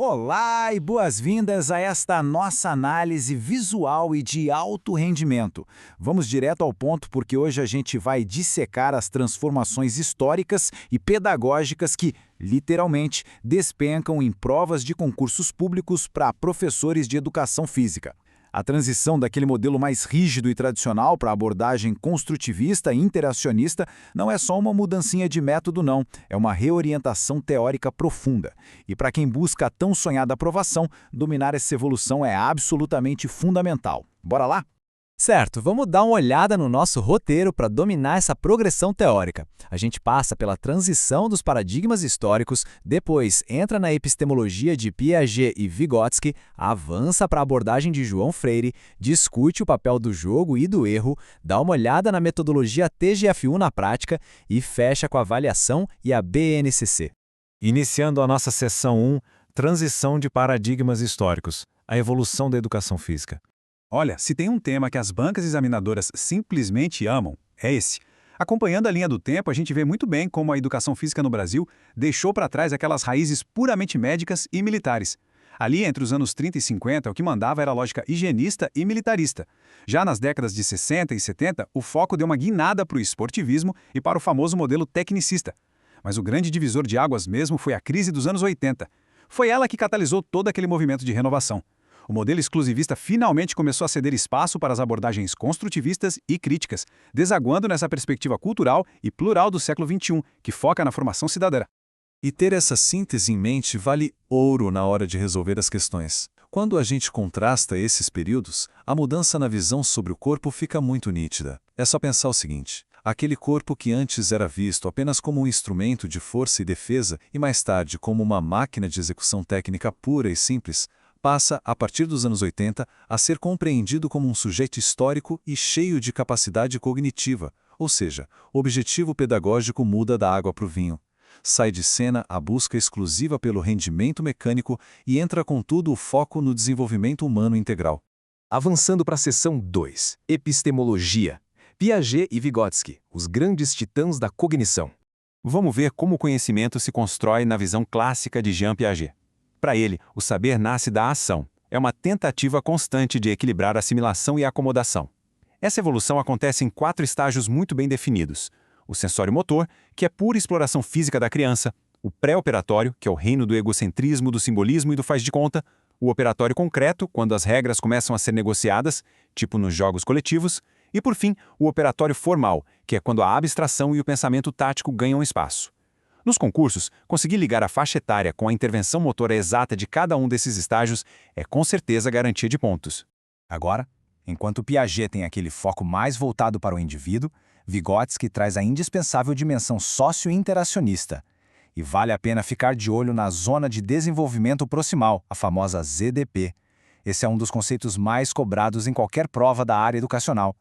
Olá e boas-vindas a esta nossa análise visual e de alto rendimento. Vamos direto ao ponto porque hoje a gente vai dissecar as transformações históricas e pedagógicas que, literalmente, despencam em provas de concursos públicos para professores de educação física. A transição daquele modelo mais rígido e tradicional para a abordagem construtivista e interacionista não é só uma mudancinha de método, não. É uma reorientação teórica profunda. E para quem busca a tão sonhada aprovação, dominar essa evolução é absolutamente fundamental. Bora lá? Certo, vamos dar uma olhada no nosso roteiro para dominar essa progressão teórica. A gente passa pela transição dos paradigmas históricos, depois entra na epistemologia de Piaget e Vygotsky, avança para a abordagem de João Freire, discute o papel do jogo e do erro, dá uma olhada na metodologia TGF1 na prática e fecha com a avaliação e a BNCC. Iniciando a nossa sessão 1, transição de paradigmas históricos, a evolução da educação física. Olha, se tem um tema que as bancas examinadoras simplesmente amam, é esse. Acompanhando a linha do tempo, a gente vê muito bem como a educação física no Brasil deixou para trás aquelas raízes puramente médicas e militares. Ali, entre os anos 30 e 50, o que mandava era a lógica higienista e militarista. Já nas décadas de 60 e 70, o foco deu uma guinada para o esportivismo e para o famoso modelo tecnicista. Mas o grande divisor de águas mesmo foi a crise dos anos 80. Foi ela que catalisou todo aquele movimento de renovação. O modelo exclusivista finalmente começou a ceder espaço para as abordagens construtivistas e críticas, desaguando nessa perspectiva cultural e plural do século XXI, que foca na formação cidadã. E ter essa síntese em mente vale ouro na hora de resolver as questões. Quando a gente contrasta esses períodos, a mudança na visão sobre o corpo fica muito nítida. É só pensar o seguinte: aquele corpo que antes era visto apenas como um instrumento de força e defesa e mais tarde como uma máquina de execução técnica pura e simples, passa, a partir dos anos 80, a ser compreendido como um sujeito histórico e cheio de capacidade cognitiva, ou seja, o objetivo pedagógico muda da água para o vinho. Sai de cena a busca exclusiva pelo rendimento mecânico e entra contudo o foco no desenvolvimento humano integral. Avançando para a seção 2, Epistemologia. Piaget e Vygotsky, os grandes titãs da cognição. Vamos ver como o conhecimento se constrói na visão clássica de Jean Piaget. Para ele, o saber nasce da ação. É uma tentativa constante de equilibrar assimilação e acomodação. Essa evolução acontece em 4 estágios muito bem definidos. O sensório-motor, que é pura exploração física da criança. O pré-operatório, que é o reino do egocentrismo, do simbolismo e do faz de conta. O operatório concreto, quando as regras começam a ser negociadas, tipo nos jogos coletivos. E, por fim, o operatório formal, que é quando a abstração e o pensamento tático ganham espaço. Nos concursos, conseguir ligar a faixa etária com a intervenção motora exata de cada um desses estágios é com certeza garantia de pontos. Agora, enquanto Piaget tem aquele foco mais voltado para o indivíduo, Vygotsky traz a indispensável dimensão sócio-interacionista. E vale a pena ficar de olho na zona de desenvolvimento proximal, a famosa ZDP. Esse é um dos conceitos mais cobrados em qualquer prova da área educacional.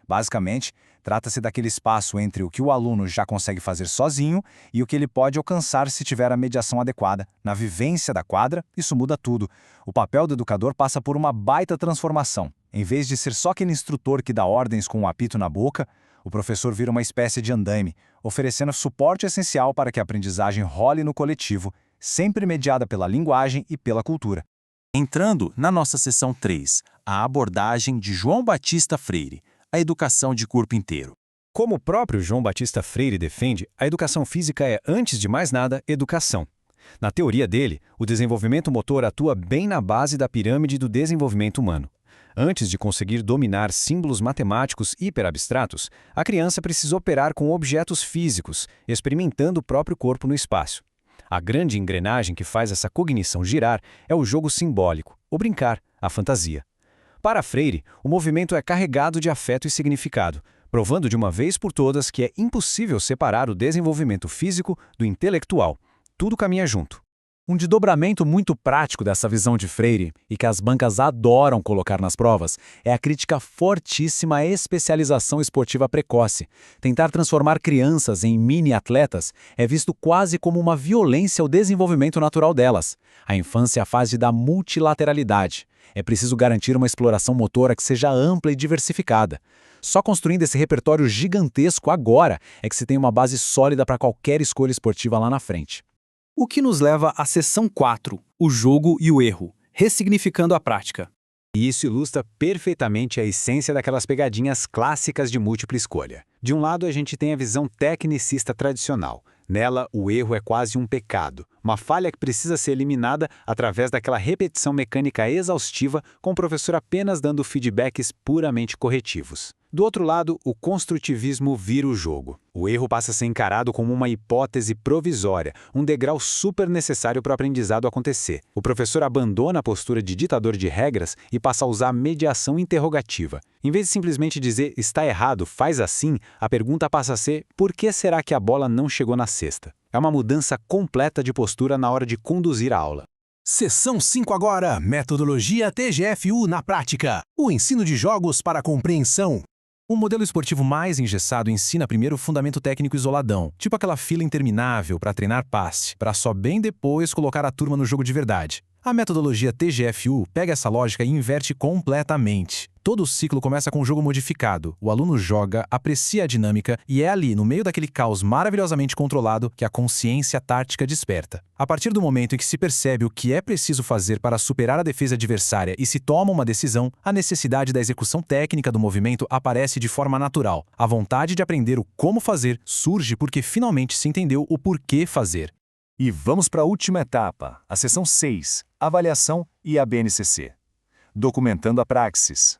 Basicamente, trata-se daquele espaço entre o que o aluno já consegue fazer sozinho e o que ele pode alcançar se tiver a mediação adequada. Na vivência da quadra, isso muda tudo. O papel do educador passa por uma baita transformação. Em vez de ser só aquele instrutor que dá ordens com um apito na boca, o professor vira uma espécie de andaime, oferecendo suporte essencial para que a aprendizagem role no coletivo, sempre mediada pela linguagem e pela cultura. Entrando na nossa seção 3, a abordagem de João Batista Freire, a educação de corpo inteiro. Como o próprio João Batista Freire defende, a educação física é, antes de mais nada, educação. Na teoria dele, o desenvolvimento motor atua bem na base da pirâmide do desenvolvimento humano. Antes de conseguir dominar símbolos matemáticos hiperabstratos, a criança precisa operar com objetos físicos, experimentando o próprio corpo no espaço. A grande engrenagem que faz essa cognição girar é o jogo simbólico, o brincar, a fantasia. Para Freire, o movimento é carregado de afeto e significado, provando de uma vez por todas que é impossível separar o desenvolvimento físico do intelectual. Tudo caminha junto. Um desdobramento muito prático dessa visão de Freire, e que as bancas adoram colocar nas provas, é a crítica fortíssima à especialização esportiva precoce. Tentar transformar crianças em mini-atletas é visto quase como uma violência ao desenvolvimento natural delas. A infância é a fase da multilateralidade. É preciso garantir uma exploração motora que seja ampla e diversificada. Só construindo esse repertório gigantesco agora é que se tem uma base sólida para qualquer escolha esportiva lá na frente. O que nos leva à seção 4, o jogo e o erro, ressignificando a prática. E isso ilustra perfeitamente a essência daquelas pegadinhas clássicas de múltipla escolha. De um lado, a gente tem a visão tecnicista tradicional. Nela, o erro é quase um pecado, uma falha que precisa ser eliminada através daquela repetição mecânica exaustiva, com o professor apenas dando feedbacks puramente corretivos. Do outro lado, o construtivismo vira o jogo. O erro passa a ser encarado como uma hipótese provisória, um degrau super necessário para o aprendizado acontecer. O professor abandona a postura de ditador de regras e passa a usar a mediação interrogativa. Em vez de simplesmente dizer "está errado, faz assim", a pergunta passa a ser "por que será que a bola não chegou na cesta?". É uma mudança completa de postura na hora de conduzir a aula. Seção 5 agora, Metodologia TGFU na prática. O ensino de jogos para compreensão. O modelo esportivo mais engessado ensina primeiro o fundamento técnico isoladão, tipo aquela fila interminável para treinar passe, para só bem depois colocar a turma no jogo de verdade. A metodologia TGFU pega essa lógica e inverte completamente. Todo o ciclo começa com um jogo modificado. O aluno joga, aprecia a dinâmica e é ali, no meio daquele caos maravilhosamente controlado, que a consciência tática desperta. A partir do momento em que se percebe o que é preciso fazer para superar a defesa adversária e se toma uma decisão, a necessidade da execução técnica do movimento aparece de forma natural. A vontade de aprender o como fazer surge porque finalmente se entendeu o porquê fazer. E vamos para a última etapa, a seção 6, avaliação e a BNCC. Documentando a praxis.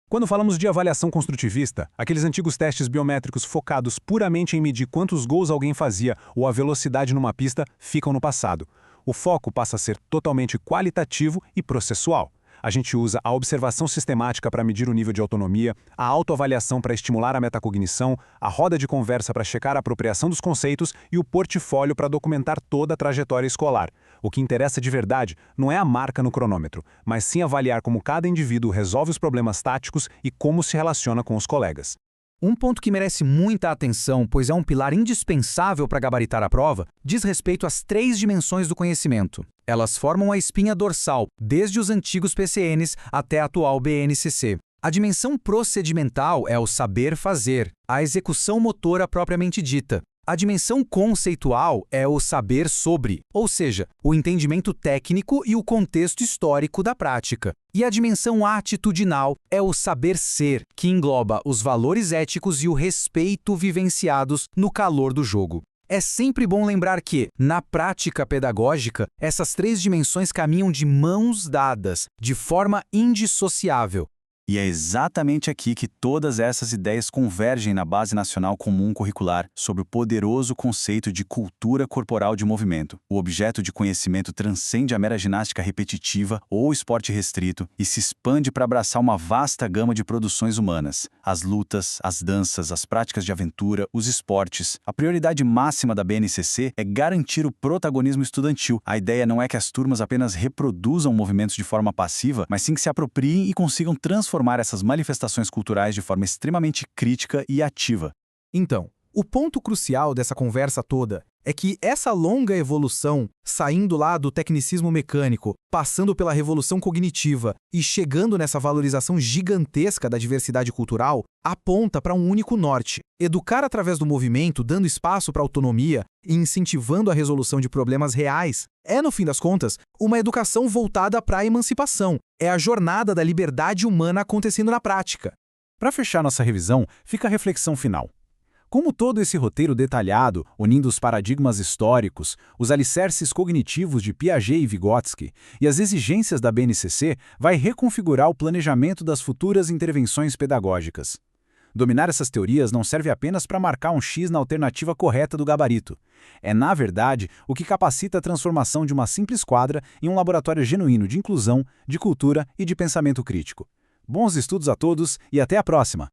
Quando falamos de avaliação construtivista, aqueles antigos testes biométricos focados puramente em medir quantos gols alguém fazia ou a velocidade numa pista ficam no passado. O foco passa a ser totalmente qualitativo e processual. A gente usa a observação sistemática para medir o nível de autonomia, a autoavaliação para estimular a metacognição, a roda de conversa para checar a apropriação dos conceitos e o portfólio para documentar toda a trajetória escolar. O que interessa de verdade não é a marca no cronômetro, mas sim avaliar como cada indivíduo resolve os problemas táticos e como se relaciona com os colegas. Um ponto que merece muita atenção, pois é um pilar indispensável para gabaritar a prova, diz respeito às 3 dimensões do conhecimento. Elas formam a espinha dorsal, desde os antigos PCNs até a atual BNCC. A dimensão procedimental é o saber fazer, a execução motora propriamente dita. A dimensão conceitual é o saber sobre, ou seja, o entendimento técnico e o contexto histórico da prática. E a dimensão atitudinal é o saber ser, que engloba os valores éticos e o respeito vivenciados no calor do jogo. É sempre bom lembrar que, na prática pedagógica, essas 3 dimensões caminham de mãos dadas, de forma indissociável. E é exatamente aqui que todas essas ideias convergem na Base Nacional Comum Curricular sobre o poderoso conceito de cultura corporal de movimento. O objeto de conhecimento transcende a mera ginástica repetitiva ou esporte restrito e se expande para abraçar uma vasta gama de produções humanas. As lutas, as danças, as práticas de aventura, os esportes. A prioridade máxima da BNCC é garantir o protagonismo estudantil. A ideia não é que as turmas apenas reproduzam movimentos de forma passiva, mas sim que se apropriem e consigam transformar essas manifestações culturais de forma extremamente crítica e ativa. Então, o ponto crucial dessa conversa toda é que essa longa evolução, saindo lá do tecnicismo mecânico, passando pela revolução cognitiva e chegando nessa valorização gigantesca da diversidade cultural, aponta para um único norte: educar através do movimento, dando espaço para a autonomia e incentivando a resolução de problemas reais. É, no fim das contas, uma educação voltada para a emancipação. É a jornada da liberdade humana acontecendo na prática. Para fechar nossa revisão, fica a reflexão final. Como todo esse roteiro detalhado, unindo os paradigmas históricos, os alicerces cognitivos de Piaget e Vygotsky e as exigências da BNCC, vai reconfigurar o planejamento das futuras intervenções pedagógicas. Dominar essas teorias não serve apenas para marcar um X na alternativa correta do gabarito. É, na verdade, o que capacita a transformação de uma simples quadra em um laboratório genuíno de inclusão, de cultura e de pensamento crítico. Bons estudos a todos e até a próxima!